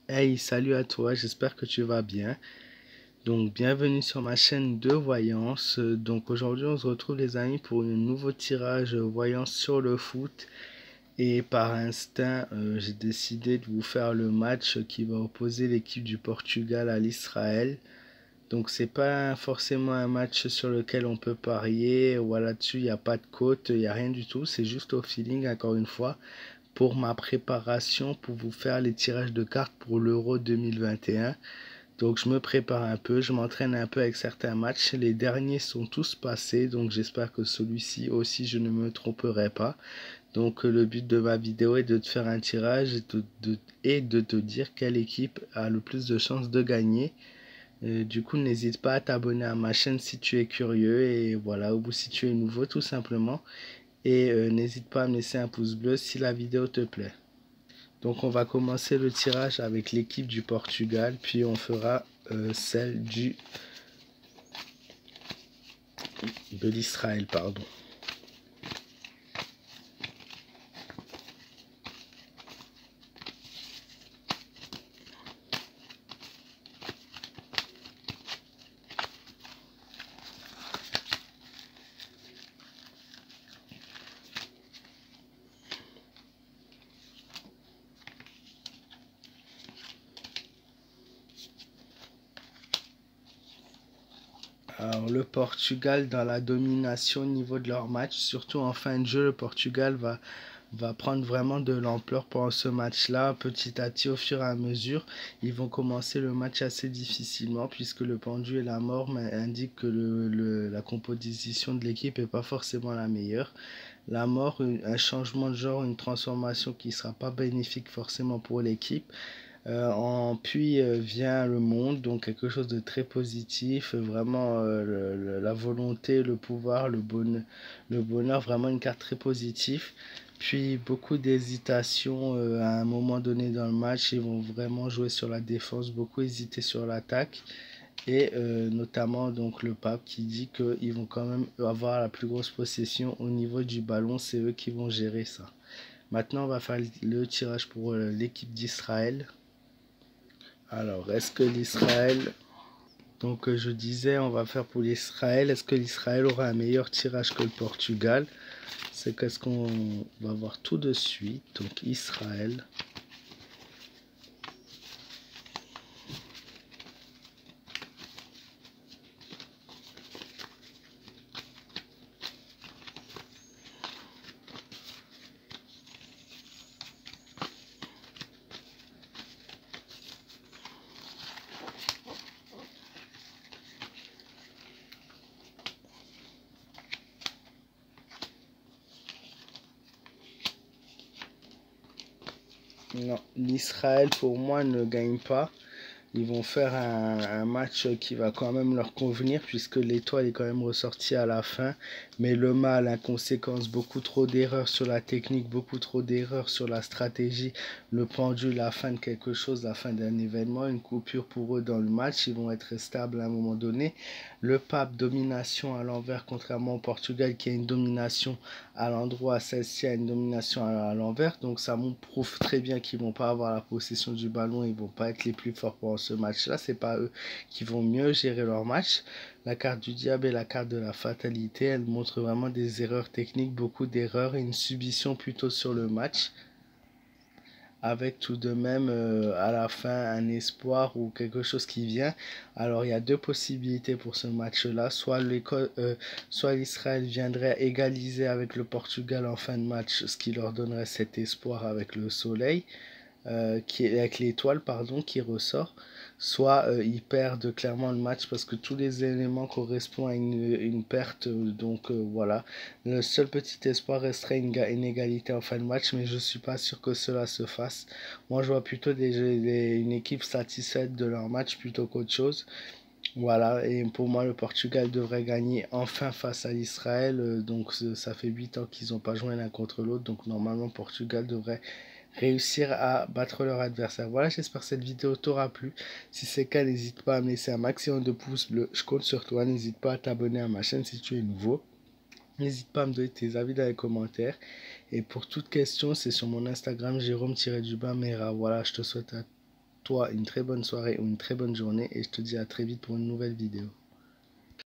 Hey, salut à toi, j'espère que tu vas bien. Donc, bienvenue sur ma chaîne de voyance. Donc, aujourd'hui, on se retrouve, les amis, pour un nouveau tirage voyance sur le foot. Et par instinct, j'ai décidé de vous faire le match qui va opposer l'équipe du Portugal à l'Israël. Donc, c'est pas forcément un match sur lequel on peut parier. Voilà, dessus, il n'y a pas de cote, il n'y a rien du tout. C'est juste au feeling, encore une fois, pour ma préparation, pour vous faire les tirages de cartes pour l'Euro 2021. Donc je me prépare un peu, je m'entraîne un peu avec certains matchs. Les derniers sont tous passés, donc j'espère que celui-ci aussi je ne me tromperai pas. Donc le but de ma vidéo est de te faire un tirage et de te dire quelle équipe a le plus de chances de gagner. Du coup, n'hésite pas à t'abonner à ma chaîne si tu es curieux et voilà, ou si tu es nouveau tout simplement. Et n'hésite pas à me laisser un pouce bleu si la vidéo te plaît. Donc on va commencer le tirage avec l'équipe du Portugal, puis on fera celle de l'Israël, pardon. Alors le Portugal dans la domination au niveau de leur match, surtout en fin de jeu, le Portugal va prendre vraiment de l'ampleur pendant ce match-là. Petit à petit, au fur et à mesure, ils vont commencer le match assez difficilement puisque le pendu et la mort indiquent que la composition de l'équipe n'est pas forcément la meilleure. La mort, un changement de genre, une transformation qui ne sera pas bénéfique forcément pour l'équipe. Puis vient le monde, donc quelque chose de très positif, vraiment la volonté, le pouvoir, le bonheur, vraiment une carte très positive. Puis beaucoup d'hésitation à un moment donné dans le match, ils vont vraiment jouer sur la défense, beaucoup hésiter sur l'attaque. Et notamment donc le pape qui dit qu'ils vont quand même avoir la plus grosse possession au niveau du ballon, c'est eux qui vont gérer ça. Maintenant on va faire le tirage pour l'équipe d'Israël. Alors, est-ce que l'Israël... Donc, je disais, on va faire pour l'Israël. Est-ce que l'Israël aura un meilleur tirage que le Portugal? C'est qu'est-ce qu'on va voir tout de suite. Donc, Israël. Non, l'Israël, pour moi, ne gagne pas. Ils vont faire un match qui va quand même leur convenir puisque l'étoile est quand même ressortie à la fin. Mais le mal, inconséquence, beaucoup trop d'erreurs sur la technique, beaucoup trop d'erreurs sur la stratégie, le pendule, la fin de quelque chose, la fin d'un événement, une coupure pour eux dans le match. Ils vont être stables à un moment donné. Le pape, domination à l'envers, contrairement au Portugal qui a une domination à l'endroit, celle-ci a une domination à l'envers. Donc ça me prouve très bien qu'ils vont pas avoir la possession du ballon, ils vont pas être les plus forts pendant ce match-là. C'est pas eux qui vont mieux gérer leur match. La carte du diable et la carte de la fatalité, elle montre vraiment des erreurs techniques, beaucoup d'erreurs et une subition plutôt sur le match avec tout de même à la fin un espoir ou quelque chose qui vient. Alors il y a deux possibilités pour ce match-là. Soit l'Israël viendrait égaliser avec le Portugal en fin de match, ce qui leur donnerait cet espoir avec le soleil, avec l'étoile pardon, qui ressort. Soit ils perdent clairement le match parce que tous les éléments correspondent à une perte. Donc voilà. Le seul petit espoir resterait une égalité en fin de match, mais je ne suis pas sûr que cela se fasse. Moi, je vois plutôt une équipe satisfaite de leur match plutôt qu'autre chose. Voilà, et pour moi, le Portugal devrait gagner enfin face à l'Israël. Donc, ça fait 8 ans qu'ils n'ont pas joué l'un contre l'autre. Donc, normalement, le Portugal devrait réussir à battre leur adversaire. Voilà, j'espère que cette vidéo t'aura plu. Si c'est le cas, n'hésite pas à me laisser un maximum de pouces bleus. Je compte sur toi. N'hésite pas à t'abonner à ma chaîne si tu es nouveau. N'hésite pas à me donner tes avis dans les commentaires. Et pour toute question, c'est sur mon Instagram, Jérôme-Mera. Voilà, je te souhaite toi une très bonne soirée ou une très bonne journée et je te dis à très vite pour une nouvelle vidéo.